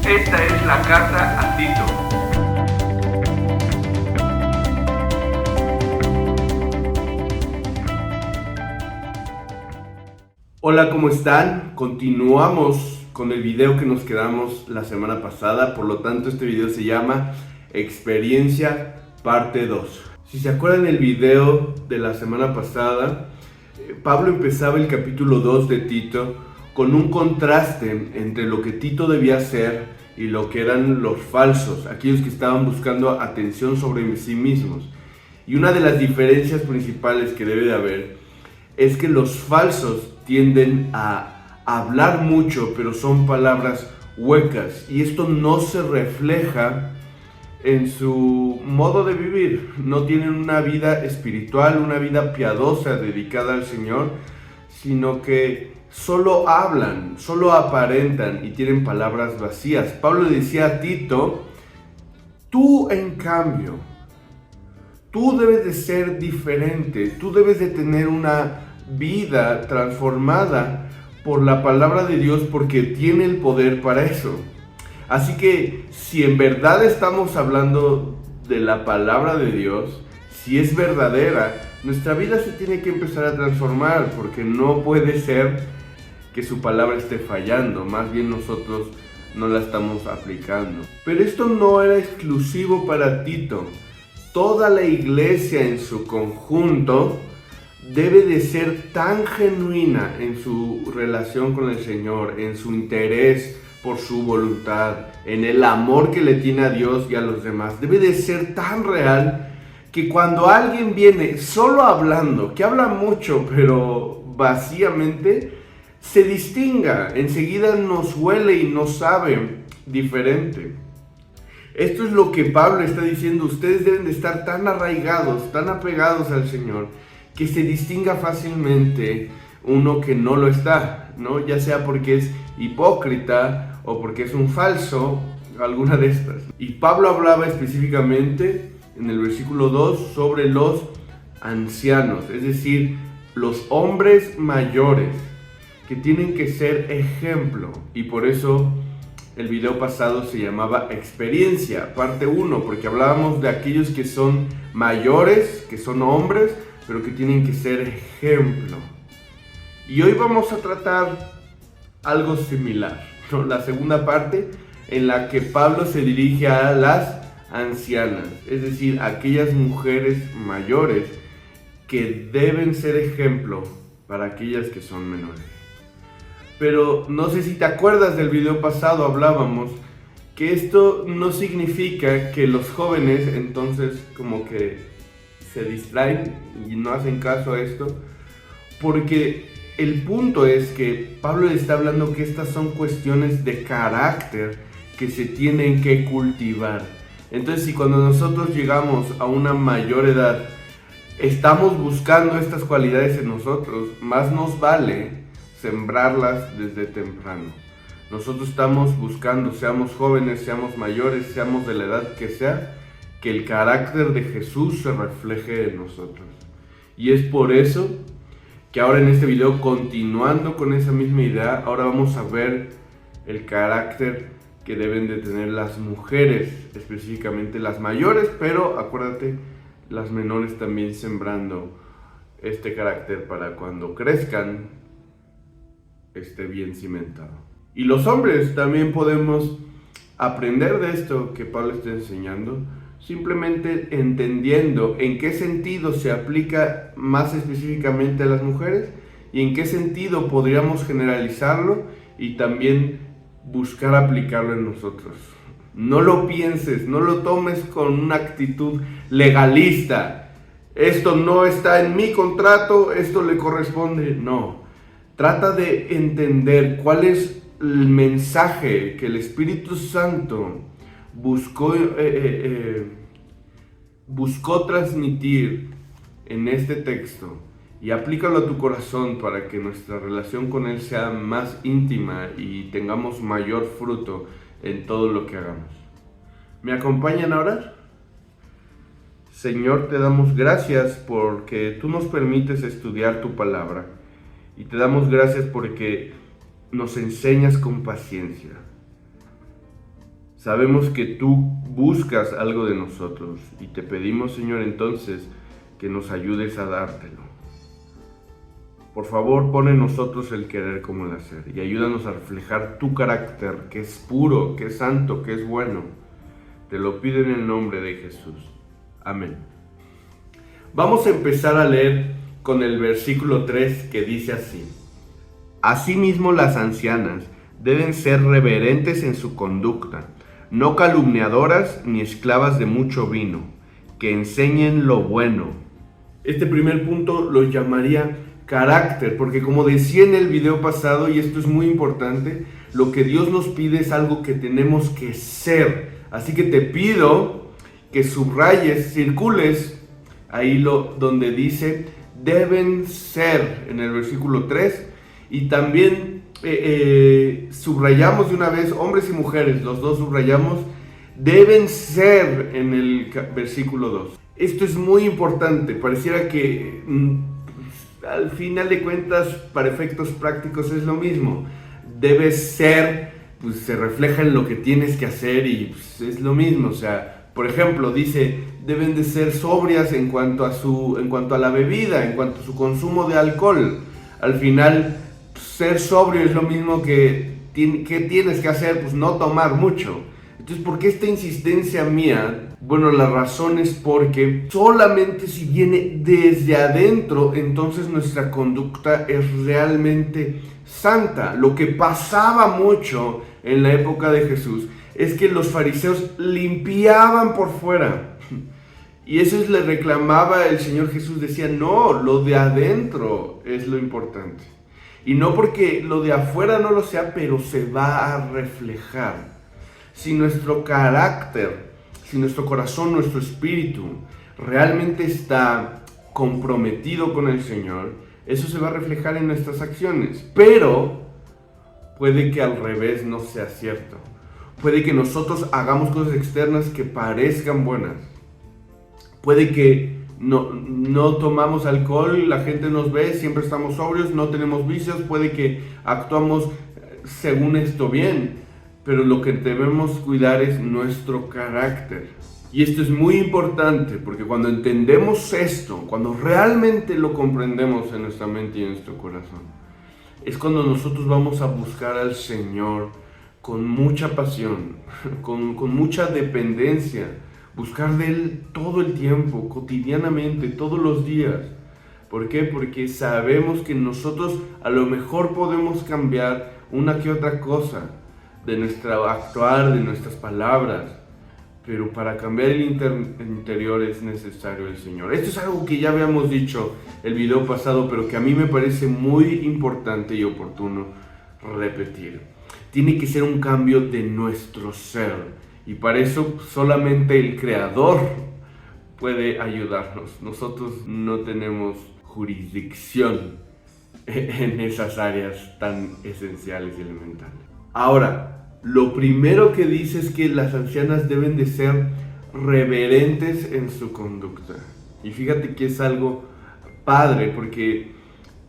Esta es la carta a Tito. Hola, ¿cómo están? Continuamos con el video que nos quedamos la semana pasada, por lo tanto este video se llama Experiencia parte 2. Si se acuerdan el video de la semana pasada, Pablo empezaba el capítulo 2 de Tito con un contraste entre lo que Tito debía ser y lo que eran los falsos, aquellos que estaban buscando atención sobre sí mismos. Y una de las diferencias principales que debe de haber es que los falsos tienden a hablar mucho, pero son palabras huecas, y esto no se refleja en su modo de vivir. No tienen una vida espiritual, una vida piadosa dedicada al Señor, sino que solo hablan, solo aparentan y tienen palabras vacías. Pablo decía a Tito: tú en cambio, tú debes de ser diferente, tú debes de tener una vida transformada por la palabra de Dios, porque tiene el poder para eso. Así que si en verdad estamos hablando de la palabra de Dios, si es verdadera, nuestra vida se tiene que empezar a transformar, porque no puede ser que su palabra esté fallando, más bien nosotros no la estamos aplicando. Pero esto no era exclusivo para Tito. Toda la iglesia en su conjunto debe de ser tan genuina en su relación con el Señor, en su interés por su voluntad, en el amor que le tiene a Dios y a los demás. Debe de ser tan real que cuando alguien viene solo hablando, que habla mucho pero vacíamente, se distinga, enseguida nos huele y nos sabe diferente. Esto es lo que Pablo está diciendo. Ustedes deben de estar tan arraigados, tan apegados al Señor, que se distinga fácilmente uno que no lo está, ¿no? Ya sea porque es hipócrita o porque es un falso, alguna de estas. Y Pablo hablaba específicamente en el versículo 2 sobre los ancianos, es decir, los hombres mayores que tienen que ser ejemplo. Y por eso el video pasado se llamaba Experiencia, parte 1, porque hablábamos de aquellos que son mayores, que son hombres, pero que tienen que ser ejemplo. Y hoy vamos a tratar algo similar, ¿no? La segunda parte en la que Pablo se dirige a las ancianas, es decir, aquellas mujeres mayores que deben ser ejemplo para aquellas que son menores. Pero no sé si te acuerdas del video pasado, hablábamos que esto no significa que los jóvenes entonces como que se distraen y no hacen caso a esto, porque el punto es que Pablo le está hablando que estas son cuestiones de carácter que se tienen que cultivar. Entonces, si cuando nosotros llegamos a una mayor edad estamos buscando estas cualidades en nosotros, más nos vale sembrarlas desde temprano. Nosotros estamos buscando, seamos jóvenes, seamos mayores, seamos de la edad que sea, que el carácter de Jesús se refleje en nosotros. Y es por eso que ahora en este video, continuando con esa misma idea, ahora vamos a ver el carácter que deben de tener las mujeres, específicamente las mayores, pero acuérdate, las menores también sembrando este carácter para cuando crezcan esté bien cimentado. Y los hombres también podemos aprender de esto que Pablo está enseñando, simplemente entendiendo en qué sentido se aplica más específicamente a las mujeres y en qué sentido podríamos generalizarlo y también buscar aplicarlo en nosotros. No lo pienses, no lo tomes con una actitud legalista. Esto no está en mi contrato, esto le corresponde. No, trata de entender cuál es el mensaje que el Espíritu Santo buscó transmitir en este texto, y aplícalo a tu corazón para que nuestra relación con Él sea más íntima y tengamos mayor fruto en todo lo que hagamos. ¿Me acompañan a orar? Señor, te damos gracias porque tú nos permites estudiar tu palabra, y te damos gracias porque nos enseñas con paciencia. Sabemos que tú buscas algo de nosotros y te pedimos, Señor, entonces que nos ayudes a dártelo. Por favor, pon en nosotros el querer como el hacer y ayúdanos a reflejar tu carácter, que es puro, que es santo, que es bueno. Te lo pido en el nombre de Jesús. Amén. Vamos a empezar a leer con el versículo 3 que dice así: Asimismo las ancianas deben ser reverentes en su conducta, no calumniadoras ni esclavas de mucho vino, que enseñen lo bueno. Este primer punto lo llamaría carácter, porque como decía en el video pasado, y esto es muy importante, lo que Dios nos pide es algo que tenemos que ser. Así que te pido que subrayes, circules ahí donde dice deben ser en el versículo 3, y también subrayamos de una vez, hombres y mujeres, los dos subrayamos, deben ser en el versículo 2. Esto es muy importante, pareciera que al final de cuentas, para efectos prácticos es lo mismo. Debes ser, pues se refleja en lo que tienes que hacer y pues, es lo mismo. O sea, por ejemplo, dice, deben de ser sobrias en cuanto a la bebida, en cuanto a su consumo de alcohol. Al final, ser sobrio es lo mismo que tienes que hacer, pues no tomar mucho. Entonces, ¿por qué esta insistencia mía? Bueno, la razón es porque solamente si viene desde adentro, entonces nuestra conducta es realmente santa. Lo que pasaba mucho en la época de Jesús es que los fariseos limpiaban por fuera. Y eso le reclamaba el Señor Jesús, decía, no, lo de adentro es lo importante. Y no porque lo de afuera no lo sea, pero se va a reflejar. Si nuestro carácter, si nuestro corazón, nuestro espíritu realmente está comprometido con el Señor, eso se va a reflejar en nuestras acciones. Pero puede que al revés no sea cierto. Puede que nosotros hagamos cosas externas que parezcan buenas. Puede que no tomamos alcohol, la gente nos ve, siempre estamos sobrios, no tenemos vicios. Puede que actuamos según esto bien. Pero lo que debemos cuidar es nuestro carácter. Y esto es muy importante porque cuando entendemos esto, cuando realmente lo comprendemos en nuestra mente y en nuestro corazón, es cuando nosotros vamos a buscar al Señor con mucha pasión, con mucha dependencia, buscar de Él todo el tiempo, cotidianamente, todos los días. ¿Por qué? Porque sabemos que nosotros a lo mejor podemos cambiar una que otra cosa de nuestro actuar, de nuestras palabras, pero para cambiar el interior es necesario el Señor. Esto es algo que ya habíamos dicho el video pasado, pero que a mí me parece muy importante y oportuno repetir. Tiene que ser un cambio de nuestro ser, y para eso solamente el Creador puede ayudarnos. Nosotros no tenemos jurisdicción en esas áreas tan esenciales y elementales. Ahora, lo primero que dice es que las ancianas deben de ser reverentes en su conducta. Y fíjate que es algo padre, porque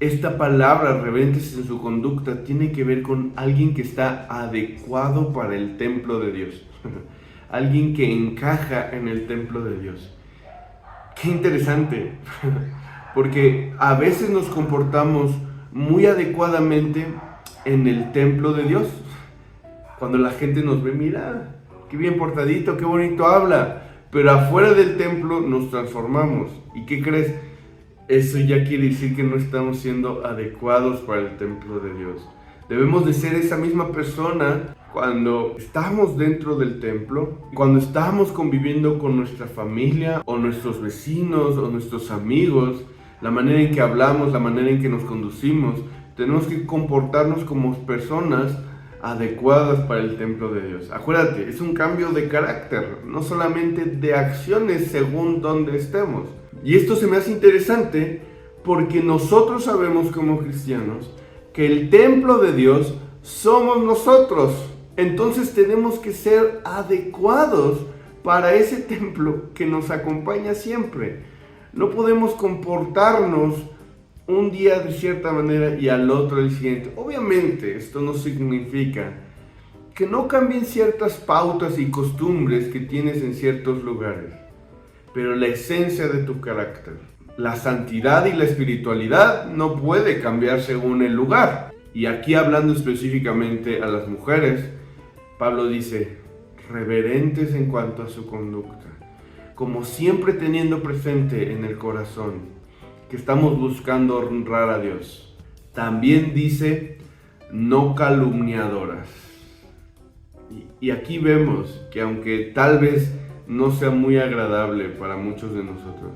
esta palabra, reverentes en su conducta, tiene que ver con alguien que está adecuado para el templo de Dios. Alguien que encaja en el templo de Dios. Qué interesante, porque a veces nos comportamos muy adecuadamente en el templo de Dios. Cuando la gente nos ve, mira, qué bien portadito, qué bonito habla. Pero afuera del templo nos transformamos. ¿Y qué crees? Eso ya quiere decir que no estamos siendo adecuados para el templo de Dios. Debemos de ser esa misma persona cuando estamos dentro del templo, cuando estamos conviviendo con nuestra familia o nuestros vecinos o nuestros amigos, la manera en que hablamos, la manera en que nos conducimos. Tenemos que comportarnos como personas adecuadas para el templo de Dios. Acuérdate, es un cambio de carácter, no solamente de acciones según donde estemos. Y esto se me hace interesante porque nosotros sabemos como cristianos que el templo de Dios somos nosotros. Entonces tenemos que ser adecuados para ese templo que nos acompaña siempre. No podemos comportarnos un día de cierta manera y al otro el siguiente. Obviamente, esto no significa que no cambien ciertas pautas y costumbres que tienes en ciertos lugares, pero la esencia de tu carácter, la santidad y la espiritualidad no puede cambiar según el lugar. Y aquí hablando específicamente a las mujeres, Pablo dice, reverentes en cuanto a su conducta, como siempre teniendo presente en el corazón que estamos buscando honrar a Dios. También dice, no calumniadoras. Y aquí vemos que aunque tal vez no sea muy agradable para muchos de nosotros,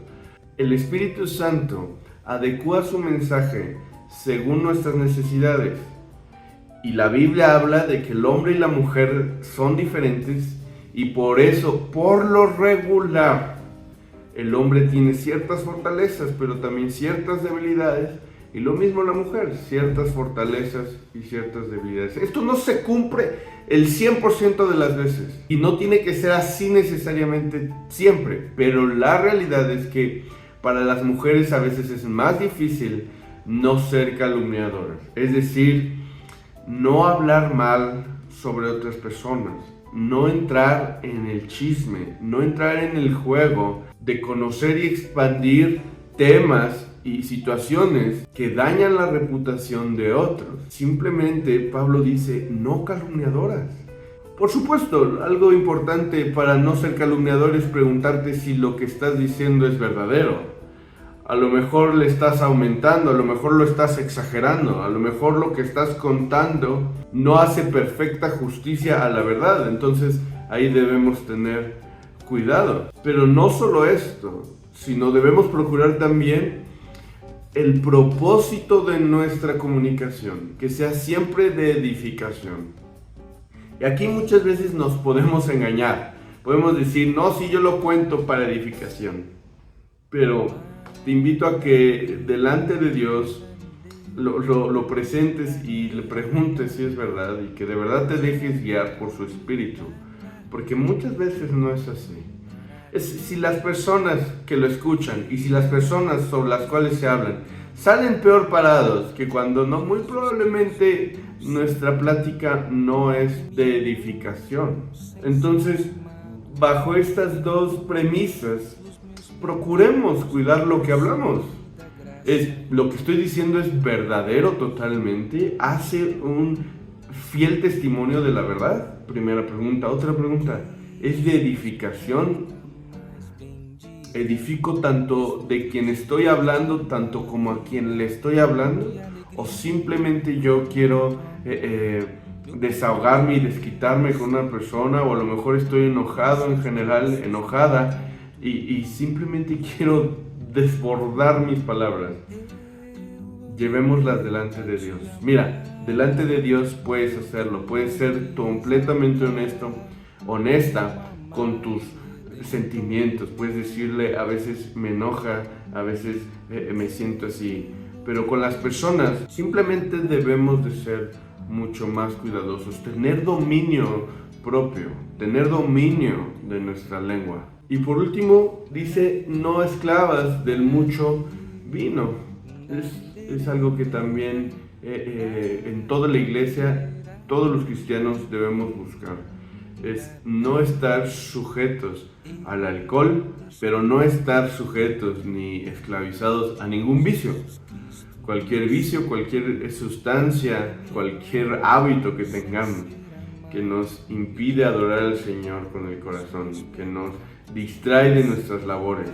el Espíritu Santo adecúa su mensaje según nuestras necesidades. Y la Biblia habla de que el hombre y la mujer son diferentes y por eso, por lo regular, el hombre tiene ciertas fortalezas, pero también ciertas debilidades, y lo mismo la mujer, ciertas fortalezas y ciertas debilidades. Esto no se cumple el 100% de las veces, y no tiene que ser así necesariamente siempre, pero la realidad es que para las mujeres a veces es más difícil no ser calumniadoras, es decir, no hablar mal sobre otras personas, no entrar en el chisme, no entrar en el juego de conocer y expandir temas y situaciones que dañan la reputación de otros. Simplemente Pablo dice, no calumniadoras. Por supuesto, algo importante para no ser calumniador es preguntarte si lo que estás diciendo es verdadero. A lo mejor le estás aumentando, a lo mejor lo estás exagerando, a lo mejor lo que estás contando no hace perfecta justicia a la verdad. Entonces ahí debemos tener cuidado. Pero no solo esto, sino debemos procurar también el propósito de nuestra comunicación, que sea siempre de edificación. Y aquí muchas veces nos podemos engañar. Podemos decir, no, si yo lo cuento para edificación. Pero te invito a que delante de Dios lo presentes y le preguntes si es verdad y que de verdad te dejes guiar por su espíritu, porque muchas veces no es así. Si las personas que lo escuchan y si las personas sobre las cuales se hablan salen peor parados que cuando no, muy probablemente nuestra plática no es de edificación. Entonces, bajo estas dos premisas, procuremos cuidar lo que hablamos. Lo que estoy diciendo es verdadero totalmente, hace un fiel testimonio de la verdad. Primera pregunta. Otra pregunta, ¿es de edificación? ¿Edifico tanto de quien estoy hablando, tanto como a quien le estoy hablando? ¿O simplemente yo quiero desahogarme y desquitarme con una persona? O a lo mejor estoy enojado en general, enojada, y simplemente quiero desbordar mis palabras. Llevémoslas delante de Dios. Mira, delante de Dios puedes hacerlo, puedes ser completamente honesta con tus sentimientos. Puedes decirle, a veces me enoja, a veces me siento así, pero con las personas simplemente debemos de ser mucho más cuidadosos, tener dominio propio, tener dominio de nuestra lengua. Y por último, dice, no esclavas del mucho vino. Es algo que también en toda la iglesia, todos los cristianos debemos buscar. Es no estar sujetos al alcohol, pero no estar sujetos ni esclavizados a ningún vicio. Cualquier vicio, cualquier sustancia, cualquier hábito que tengamos que nos impide adorar al Señor con el corazón, que nos distrae de nuestras labores,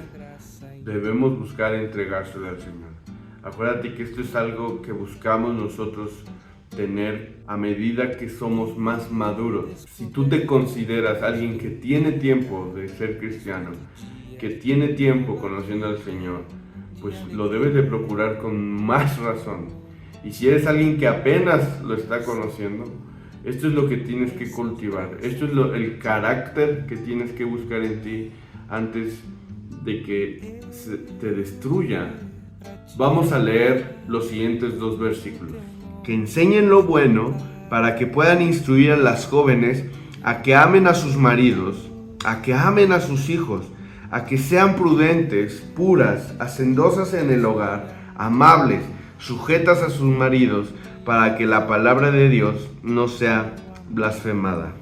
debemos buscar entregárselo al Señor. Acuérdate que esto es algo que buscamos nosotros tener a medida que somos más maduros. Si tú te consideras alguien que tiene tiempo de ser cristiano, que tiene tiempo conociendo al Señor, pues lo debes de procurar con más razón. Y si eres alguien que apenas lo está conociendo, esto es lo que tienes que cultivar. Esto es el carácter que tienes que buscar en ti antes de que te destruya. Vamos a leer los siguientes 2 versículos. Que enseñen lo bueno para que puedan instruir a las jóvenes a que amen a sus maridos, a que amen a sus hijos, a que sean prudentes, puras, hacendosas en el hogar, amables, sujetas a sus maridos, para que la palabra de Dios no sea blasfemada.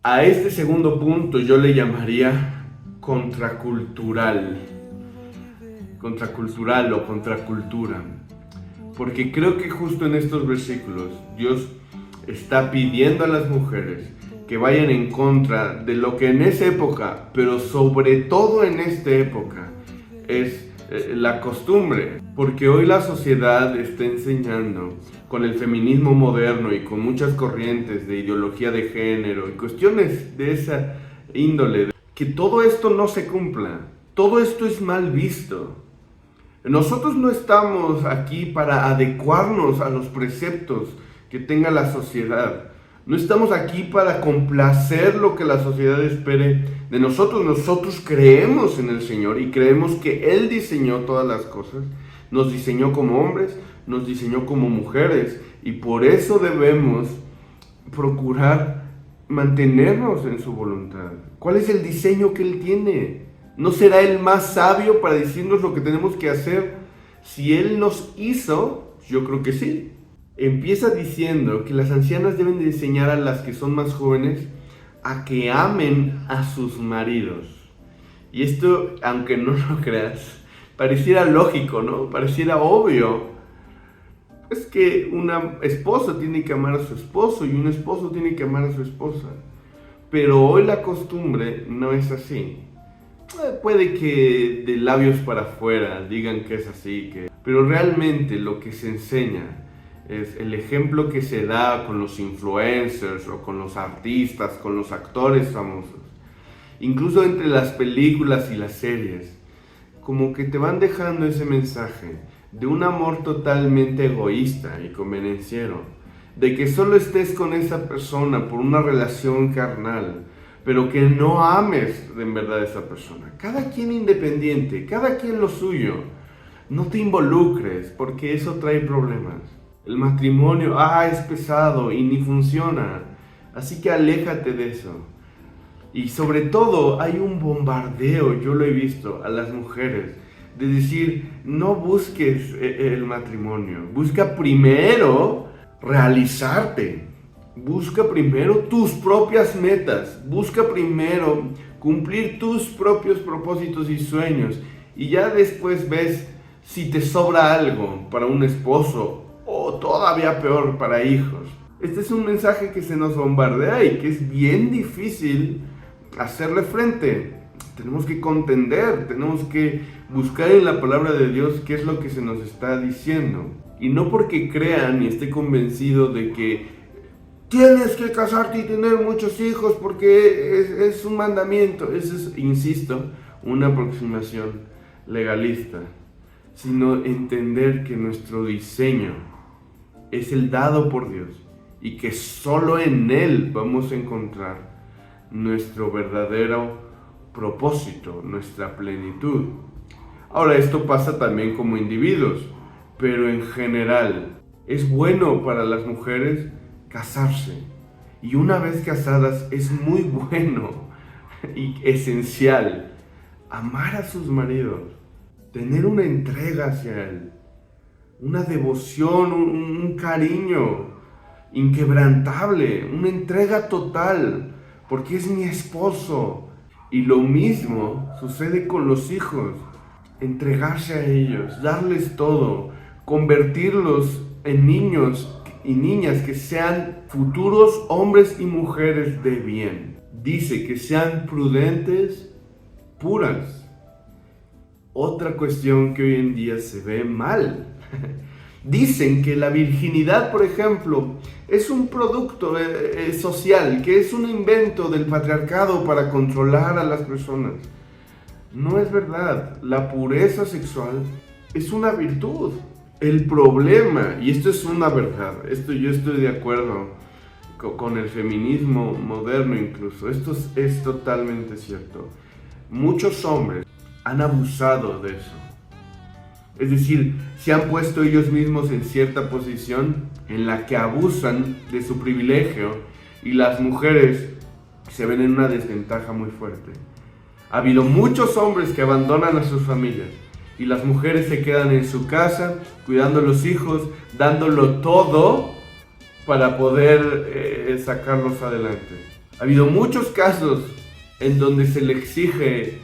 A este segundo punto yo le llamaría contracultural. Contracultural o contracultura. Porque creo que justo en estos versículos Dios está pidiendo a las mujeres que vayan en contra de lo que en esa época, pero sobre todo en esta época, es la costumbre. Porque hoy la sociedad está enseñando, con el feminismo moderno y con muchas corrientes de ideología de género y cuestiones de esa índole, que todo esto no se cumpla. Todo esto es mal visto. Nosotros no estamos aquí para adecuarnos a los preceptos que tenga la sociedad. No estamos aquí para complacer lo que la sociedad espere de nosotros. Nosotros creemos en el Señor y creemos que Él diseñó todas las cosas. Nos diseñó como hombres, nos diseñó como mujeres. Y por eso debemos procurar mantenernos en su voluntad. ¿Cuál es el diseño que Él tiene? ¿No será Él más sabio para decirnos lo que tenemos que hacer? Si Él nos hizo, yo creo que sí. Empieza diciendo que las ancianas deben de enseñar a las que son más jóvenes a que amen a sus maridos. Y esto, aunque no lo creas, pareciera lógico, ¿no? Pareciera obvio. Es que una esposa tiene que amar a su esposo y un esposo tiene que amar a su esposa. Pero hoy la costumbre no es así. Puede que de labios para afuera digan que es así, pero realmente lo que se enseña es el ejemplo que se da con los influencers o con los artistas, con los actores famosos. Incluso entre las películas y las series, como que te van dejando ese mensaje de un amor totalmente egoísta y convenenciero, de que solo estés con esa persona por una relación carnal, pero que no ames en verdad a esa persona. Cada quien independiente, cada quien lo suyo. No te involucres, porque eso trae problemas. El matrimonio, es pesado y ni funciona. Así que aléjate de eso. Y sobre todo hay un bombardeo, yo lo he visto, a las mujeres, de decir, no busques el matrimonio. Busca primero realizarte. Busca primero tus propias metas. Busca primero cumplir tus propios propósitos y sueños. Y ya después ves si te sobra algo para un esposo o todavía peor para hijos. Este es un mensaje que se nos bombardea y que es bien difícil hacerle frente. Tenemos que contender, tenemos que buscar en la palabra de Dios qué es lo que se nos está diciendo. Y no porque crean y esté convencido de que tienes que casarte y tener muchos hijos porque es un mandamiento. Eso es, insisto, una aproximación legalista. Sino entender que nuestro diseño es el dado por Dios y que solo en Él vamos a encontrar nuestro verdadero propósito, nuestra plenitud. Ahora, esto pasa también como individuos, pero en general es bueno para las mujeres casarse. Y una vez casadas es muy bueno y esencial amar a sus maridos, tener una entrega hacia Él, una devoción, un cariño inquebrantable, una entrega total, porque es mi esposo. Y lo mismo sucede con los hijos, entregarse a ellos, darles todo, convertirlos en niños y niñas que sean futuros hombres y mujeres de bien. Dice que sean prudentes, puras. Otra cuestión que hoy en día se ve mal. Dicen que la virginidad, por ejemplo, es un producto social, que es un invento del patriarcado para controlar a las personas. No es verdad. La pureza sexual es una virtud. El problema, y esto es una verdad, yo estoy de acuerdo con el feminismo moderno incluso, esto es totalmente cierto. Muchos hombres han abusado de eso. Es decir, se han puesto ellos mismos en cierta posición en la que abusan de su privilegio y las mujeres se ven en una desventaja muy fuerte. Ha habido muchos hombres que abandonan a sus familias y las mujeres se quedan en su casa, cuidando a los hijos, dándolo todo para poder sacarlos adelante. Ha habido muchos casos en donde se le exige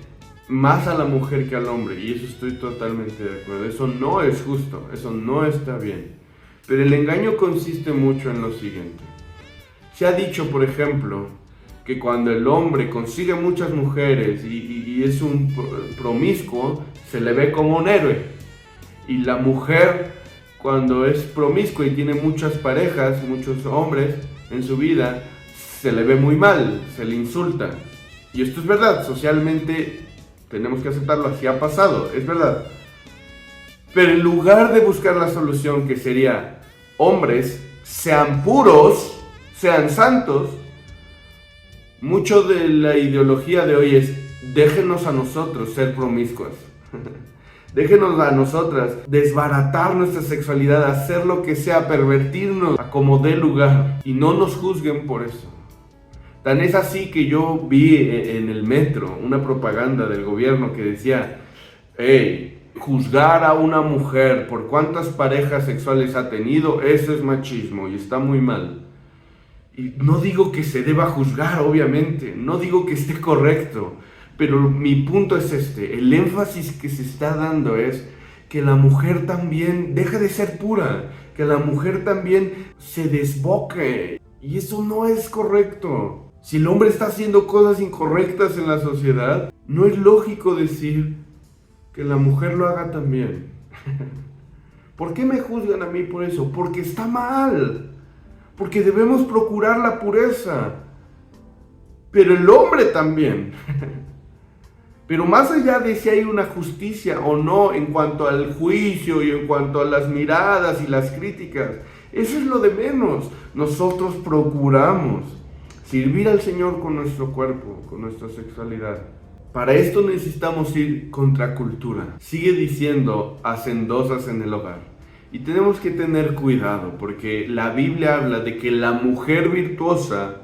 más a la mujer que al hombre, y eso estoy totalmente de acuerdo. Eso no es justo, eso no está bien. Pero el engaño consiste mucho en lo siguiente. Se ha dicho, por ejemplo, que cuando el hombre consigue muchas mujeres y es un promiscuo, se le ve como un héroe. Y la mujer, cuando es promiscua y tiene muchas parejas, muchos hombres en su vida, se le ve muy mal, se le insulta. Y esto es verdad, socialmente tenemos que aceptarlo, así ha pasado, es verdad. Pero en lugar de buscar la solución, que sería: hombres, sean puros, sean santos, mucho de la ideología de hoy es: déjenos a nosotros ser promiscuas. Déjenos a nosotras desbaratar nuestra sexualidad, hacer lo que sea, pervertirnos a como dé lugar, y no nos juzguen por eso. Tan es así que yo vi en el metro una propaganda del gobierno que decía: hey, juzgar a una mujer por cuántas parejas sexuales ha tenido, eso es machismo y está muy mal. Y no digo que se deba juzgar, obviamente, no digo que esté correcto, pero mi punto es este: el énfasis que se está dando es que la mujer también deje de ser pura, que la mujer también se desboque, y eso no es correcto. Si el hombre está haciendo cosas incorrectas en la sociedad, no es lógico decir que la mujer lo haga también. ¿Por qué me juzgan a mí por eso? Porque está mal. Porque debemos procurar la pureza. Pero el hombre también. Pero más allá de si hay una justicia o no en cuanto al juicio y en cuanto a las miradas y las críticas, eso es lo de menos. Nosotros procuramos servir al Señor con nuestro cuerpo, con nuestra sexualidad. Para esto necesitamos ir contra cultura. Sigue diciendo: hacendosas en el hogar. Y tenemos que tener cuidado, porque la Biblia habla de que la mujer virtuosa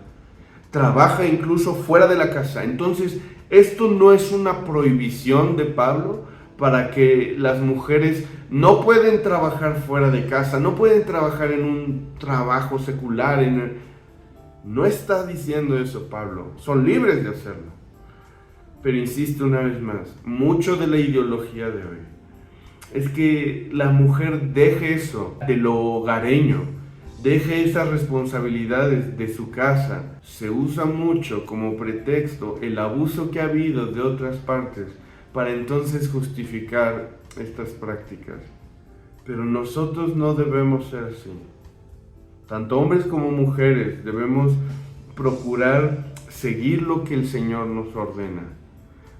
trabaja incluso fuera de la casa. Entonces, esto no es una prohibición de Pablo para que las mujeres no pueden trabajar fuera de casa, no pueden trabajar en un trabajo secular. No está diciendo eso Pablo, son libres de hacerlo. Pero insisto una vez más, mucho de la ideología de hoy es que la mujer deje eso de lo hogareño, deje esas responsabilidades de su casa. Se usa mucho como pretexto el abuso que ha habido de otras partes para entonces justificar estas prácticas. Pero nosotros no debemos ser así. Tanto hombres como mujeres debemos procurar seguir lo que el Señor nos ordena,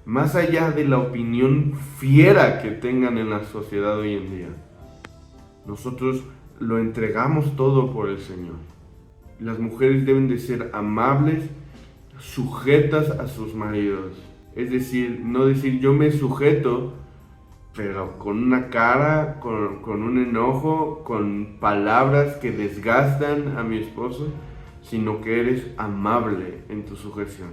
más allá de la opinión fiera que tengan en la sociedad hoy en día. Nosotros lo entregamos todo por el Señor. Las mujeres deben de ser amables, sujetas a sus maridos. Es decir, no decir yo me sujeto, pero con una cara, con un enojo, con palabras que desgastan a mi esposo, sino que eres amable en tu sujeción.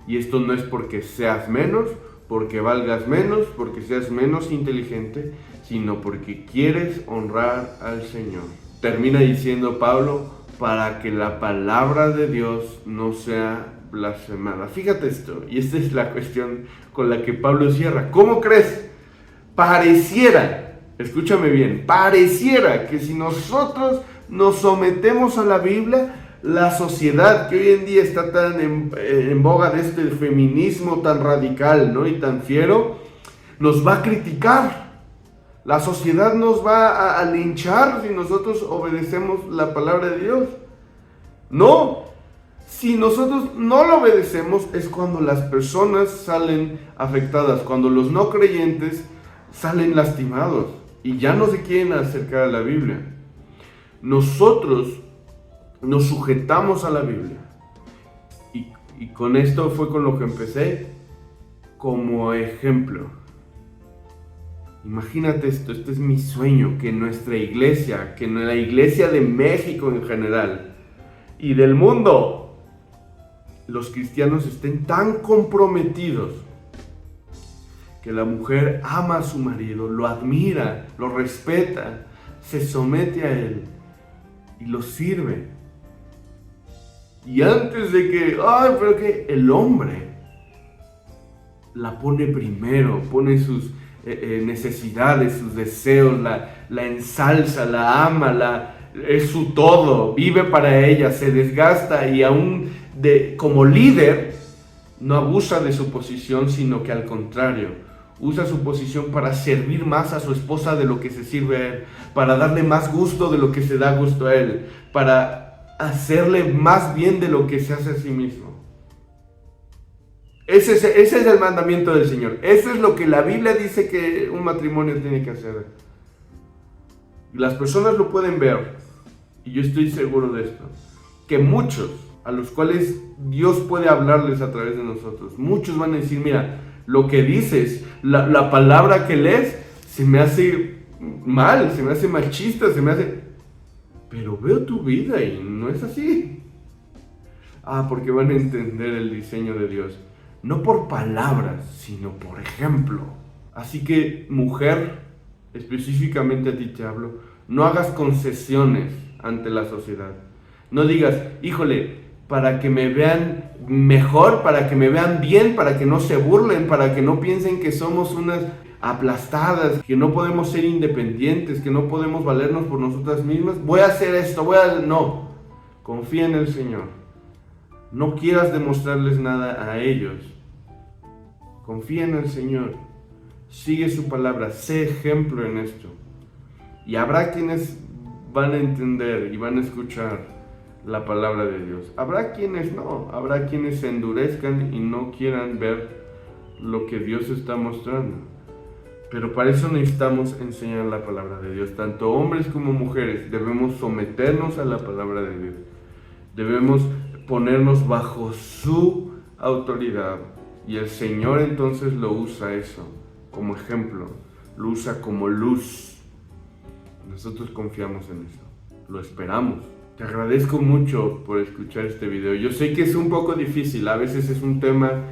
Y esto no es porque seas menos, porque valgas menos, porque seas menos inteligente, sino porque quieres honrar al Señor. Termina diciendo Pablo: para que la palabra de Dios no sea blasfemada. Fíjate esto, y esta es la cuestión con la que Pablo cierra. ¿Cómo crees? Pareciera, escúchame bien, pareciera que si nosotros nos sometemos a la Biblia, la sociedad que hoy en día está tan en boga de este feminismo tan radical, ¿no?, y tan fiero, nos va a criticar. La sociedad nos va a linchar si nosotros obedecemos la palabra de Dios. No, si nosotros no lo obedecemos es cuando las personas salen afectadas, cuando los no creyentes salen lastimados y ya no se quieren acercar a la Biblia. Nosotros nos sujetamos a la Biblia. Y con esto fue con lo que empecé como ejemplo. Imagínate esto, este es mi sueño, que nuestra iglesia, que la iglesia de México en general y del mundo, los cristianos estén tan comprometidos que la mujer ama a su marido, lo admira, lo respeta, se somete a él y lo sirve. Y antes de que, pero que el hombre la pone primero, pone sus necesidades, sus deseos, la ensalza, la ama, es su todo, vive para ella, se desgasta y aún como líder no abusa de su posición, sino que al contrario, usa su posición para servir más a su esposa de lo que se sirve a él, para darle más gusto de lo que se da gusto a él, para hacerle más bien de lo que se hace a sí mismo. Ese es el mandamiento del Señor. Eso es lo que la Biblia dice que un matrimonio tiene que hacer. Las personas lo pueden ver, y yo estoy seguro de esto, que muchos a los cuales Dios puede hablarles a través de nosotros, muchos van a decir, mira, lo que dices, la palabra que lees, se me hace mal, se me hace machista, pero veo tu vida y no es así. Porque van a entender el diseño de Dios, no por palabras, sino por ejemplo. Así que, mujer, específicamente a ti te hablo, no hagas concesiones ante la sociedad. No digas, híjole, para que me vean mejor, para que me vean bien, para que no se burlen, para que no piensen que somos unas aplastadas, que no podemos ser independientes, que no podemos valernos por nosotras mismas. Voy a hacer esto, No, confía en el Señor. No quieras demostrarles nada a ellos. Confía en el Señor. Sigue su palabra, sé ejemplo en esto. Y habrá quienes van a entender y van a escuchar la palabra de Dios. Habrá quienes no, habrá quienes se endurezcan y no quieran ver lo que Dios está mostrando. Pero para eso necesitamos enseñar la palabra de Dios. Tanto hombres como mujeres debemos someternos a la palabra de Dios. Debemos ponernos bajo su autoridad. Y el Señor entonces lo usa eso como ejemplo, lo usa como luz. Nosotros confiamos en eso, lo esperamos. Te agradezco mucho por escuchar este video. Yo sé que es un poco difícil, a veces es un tema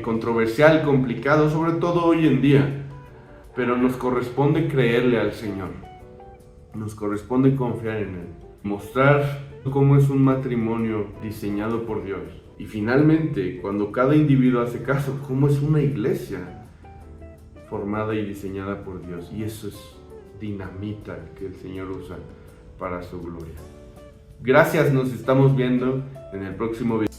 controversial, complicado, sobre todo hoy en día. Pero nos corresponde creerle al Señor. Nos corresponde confiar en Él. Mostrar cómo es un matrimonio diseñado por Dios. Y finalmente, cuando cada individuo hace caso, cómo es una iglesia formada y diseñada por Dios. Y eso es dinamita que el Señor usa para su gloria. Gracias, nos estamos viendo en el próximo video.